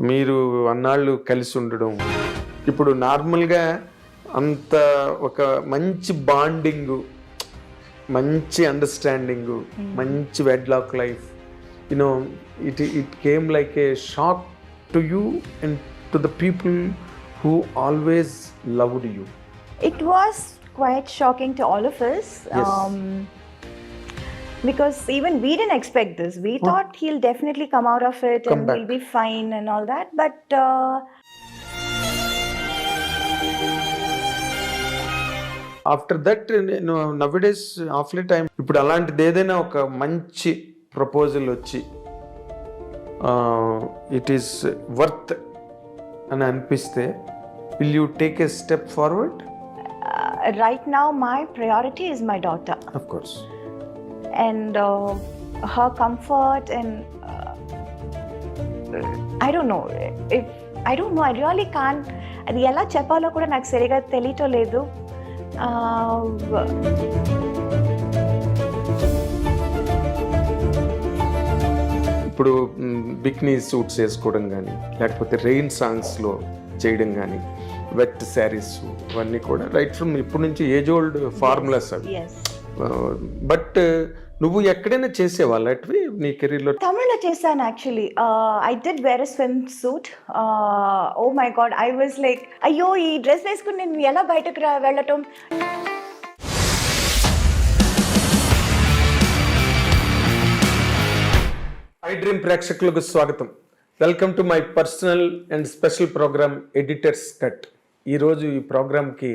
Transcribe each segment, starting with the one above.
మీరు అన్నాళ్ళు కలిసి ఉండడం, ఇప్పుడు నార్మల్గా అంత ఒక మంచి బాండింగు, మంచి అండర్స్టాండింగు, మంచి wedlock life, you know it came like A shock to you and to the people who always loved you. It was quite shocking to all of us. Yes. Because even we didn't expect this. We thought he'll definitely come out of it Come and back. he'll be fine and all that. But after that nowadays of లే time ఇప్పుడు అలాంటిది ఏదైనా ఒక మంచి proposal వచ్చి it is worth అని అనిపిస్తే will you take a step forward? right now, my priority is my daughter of course. and her comfort. And I don't know. I really can't. అది ఎలా చెప్పాలో కూడా నాకు సరిగా తెలియటం లేదు. ఇప్పుడు బిక్నీ సూట్స్ వేసుకోవడం కానీ, లేకపోతే రెయిన్ సాంగ్స్లో చేయడం కానీ, వెట్ శారీస్, ఇవన్నీ కూడా రైట్ ఫ్రమ్ ఇప్పటి నుంచి ఏజ్ ఓల్డ్ ఫార్ములాస్ అవి. Yes. బట్ నువ్వు ఎక్కడైనా చేసేవాళ్ళు అటువి నీ కెరీర్లో? తమిళ్లో చేశాను actually. I did wear swimsuit. Oh my God, I was like, అయ్యో ఈ డ్రెస్ వేసుకుని నేను ఎలా బయటకు వెళ్ళటం. ఐ డ్రీమ్ ప్రేక్షకులకు స్వాగతం. Welcome to my personal and special programme editor's cut. ఈరోజు ఈ ప్రోగ్రామ్కి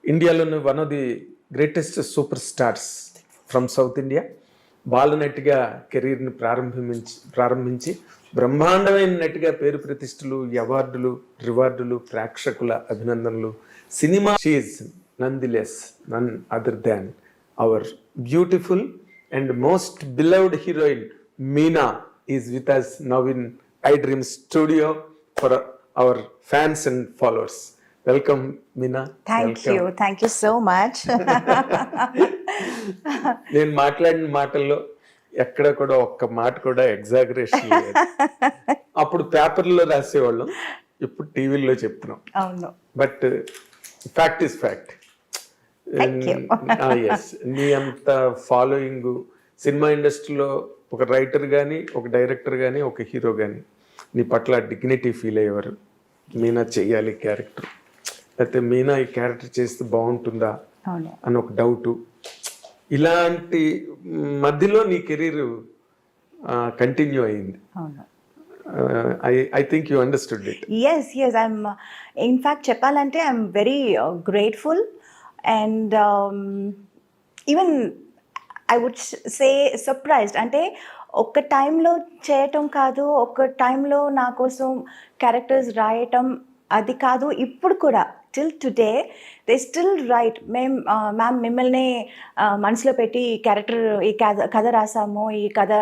ఇండియాలోని one of the greatest superstars from South India, బాలనటిగా కెరీర్ని ప్రారంభించి బ్రహ్మాండమైన నటిగా పేరు ప్రతిష్టలు, అవార్డులు, రివార్డులు, ప్రేక్షకుల అభినందనలు, cinema she is none other than our beautiful and most beloved heroine Meena is with us now in iDream studio for our fans and followers. Welcome, Meena. Thank you so much. నేను మాట్లాడిన మాటల్లో ఎక్కడ కూడా ఒక్క మాట కూడా ఎగ్జాగరేషన్ లేదు. అప్పుడు పేపర్లో రాసేవాళ్ళం, ఇప్పుడు టీవీలో చెప్తున్నాం. అవును. But fact is fact. Yes, నీ అంత ఫాలోయింగ్ సినిమా ఇండస్ట్రీలో ఒక రైటర్ కానీ, ఒక డైరెక్టర్ కానీ, ఒక హీరో కానీ నీ పట్ల డిగ్నిటీ ఫీల్ అయ్యేవారు. మీనా చెయ్యాలి క్యారెక్టర్, లేకపోతే మీనా ఈ క్యారెక్టర్ చేస్తే బాగుంటుందా అని ఒక డౌటు. ఇలాంటి మధ్యలో నీ కెరీర్ కంటిన్యూ అయింది. I think you understood it. Yes, I'm in fact చెప్పాలంటే I'm very grateful and even I would say surprised. అంటే ఒక్క టైంలో చేయటం కాదు, ఒక్క టైంలో నా కోసం క్యారెక్టర్స్ రాయటం అది కాదు. ఇప్పుడు కూడా till today they still right, ma'am మిమ్మల్ని మనసులో పెట్టి ఈ కథ రాసాము, ఈ కథ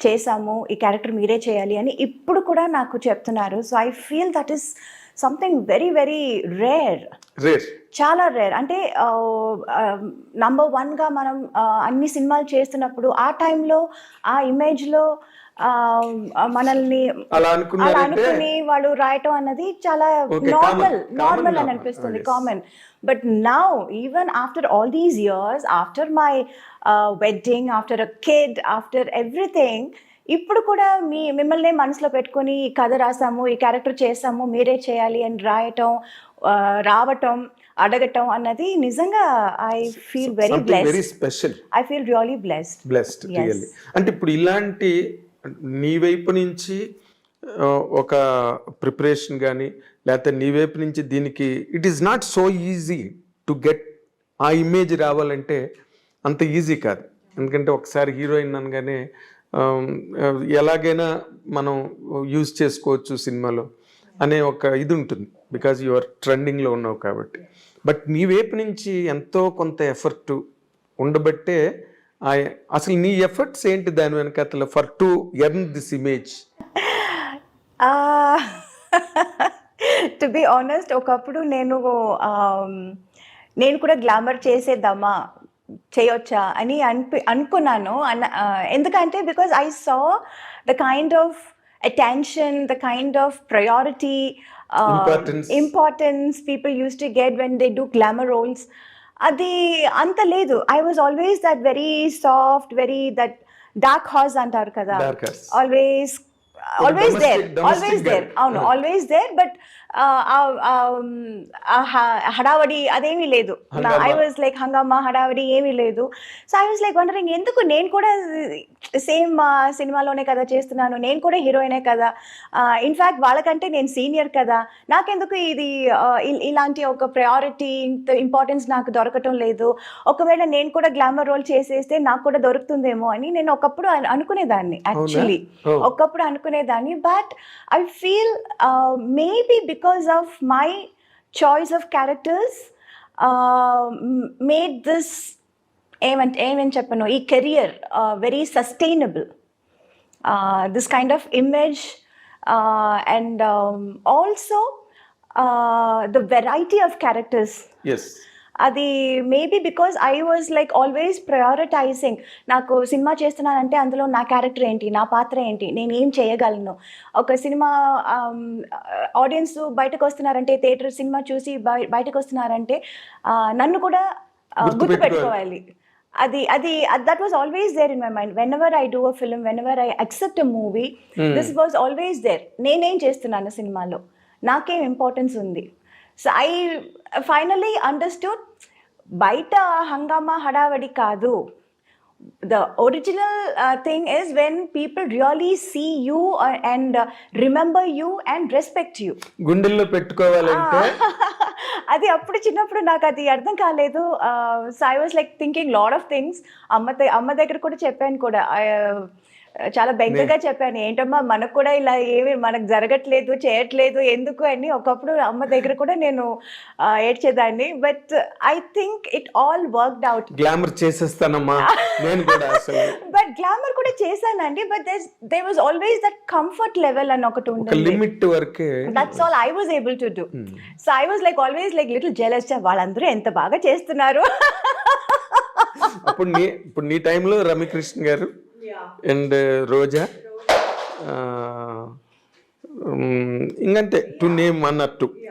చేసాము, ఈ క్యారెక్టర్ మీరే చేయాలి అని ఇప్పుడు కూడా నాకు చెప్తున్నారు. So I feel that is something very very rare, చాలా రేర్. అంటే నంబర్ వన్గా మనం అన్ని సినిమాలు చేస్తున్నప్పుడు ఆ టైంలో ఆ ఇమేజ్లో మనల్ని అలా అనుకుని వాళ్ళు రాయటం అన్నది చాలా నార్మల్ అని అనిపిస్తుంది, common. But now even after all these years, after my wedding, after a kid, after everything, ఇప్పుడు కూడా మిమ్మల్ని మనసులో పెట్టుకుని ఈ కథ రాసాము, ఈ క్యారెక్టర్ చేసాము, మీరే చేయాలి అని రాయటం, రావటం, అడగటం అన్నది నిజంగా I feel very special. I feel really blessed. అంటే ఇప్పుడు ఇలాంటి నీ వైపు నుంచి ఒక ప్రిపరేషన్ కానీ, లేకపోతే నీ వైపు నుంచి దీనికి it is not so easy to get ఆ ఇమేజ్ రావాలంటే అంత ఈజీ కాదు. ఎందుకంటే ఒకసారి హీరోయిన్ అనగానే ఎలాగైనా మనం యూజ్ చేసుకోవచ్చు సినిమాలో అనే ఒక ఇది ఉంటుంది, బికాజ్ యు ఆర్ ట్రెండింగ్లో ఉన్నావు కాబట్టి. బట్ నీ వైపు నుంచి ఎంతో కొంత ఎఫర్ట్ ఉండబట్టే అసలు నీ ఎఫర్ట్స్ ఏంటి దాని వెనకాల for to earn this image? To be honest, ఒకప్పుడు నేను కూడా గ్లామర్ చేసేద్దామా, చేయొచ్చా అని అనుకున్నాను. ఎందుకంటే because I saw the kind of attention, the kind of priority, importance people used to get when they do glamour roles. అది అంత లేదు. I was always that very soft, very that dark horse అంటారు కదా, Dark horse. always domestic there girl. అవును, always there, but హడావడి అదేమీ లేదు. I was like హంగామా హడావడి ఏమీ లేదు. So I was like wondering ఎందుకు నేను కూడా సేమ్ సినిమాలోనే కదా చేస్తున్నాను, నేను కూడా హీరోయినే కదా, ఇన్ఫ్యాక్ట్ వాళ్ళకంటే నేను సీనియర్ కదా, నాకెందుకు ఇది ఇలాంటి ఒక ప్రయారిటీ ఇంపార్టెన్స్ నాకు దొరకటం లేదు, ఒకవేళ నేను కూడా గ్లామర్ రోల్ చేసేస్తే నాకు కూడా దొరుకుతుందేమో అని నేను ఒకప్పుడు అనుకునేదాన్ని. యాక్చువల్లీ ఒకప్పుడు అనుకునేదాన్ని, but I feel maybe because of my choice of characters made this ఏమని చెప్పను ఈ career very sustainable, this kind of image, and also the variety of characters. Yes. అది maybe because I was like always prioritising, నాకు cinema చేస్తున్నానంటే అందులో నా character ఏంటి, నా పాత్ర ఏంటి, నేను ఏం చేయగలను. ఒక సినిమా ఆడియన్స్ బయటకు వస్తున్నారంటే, థియేటర్ సినిమా చూసి బయటకు వస్తున్నారంటే నన్ను కూడా గుర్తుపెట్టుకోవాలి. అది అది that was always there in my mind. Whenever I do a film, whenever I accept a movie, this was always there. నేనేం చేస్తున్నాను సినిమాలో, నాకేం ఇంపార్టెన్స్ ఉంది. సో ఐ ఫైనలీ అండర్స్టూడ్, బయట హంగామా హడావడి కాదు, the original thing is when people really see you and remember you and respect you. గుండెల్లో పెట్టుకోవాలంటే అది అప్పుడు చిన్నప్పుడు నాకు అది అర్థం కాలేదు. So I was like thinking lot of things. అమ్మ దగ్గర కూడా చెప్పాను కూడా, చాలా బెంగగా చెప్పాను, ఏంటమ్మా మనకు కూడా ఇలా ఏమి మనకు జరగట్లేదు, చేయట్లేదు ఎందుకు అని. ఒకప్పుడు అమ్మ దగ్గర కూడా నేను ఏడ్చేదాన్ని. But I think it all worked out. Glamour చేసేస్తానమ్మా నేను కూడా అసలు. బట్ గ్లామర్ కూడా చేశానండి, but there was always that comfort level అని ఒకటి ఉంటుంది, లిమిట్ వరకే. That's all I was able to do. So I was like always like little jealous, వాళ్ళందరూ ఎంత బాగా చేస్తున్నారు. ఇప్పుడు నీ టైంలో రమ్యకృష్ణ గారు అండ్ రోజా, ఇంకంతే టు నేమ్ 1 or 2.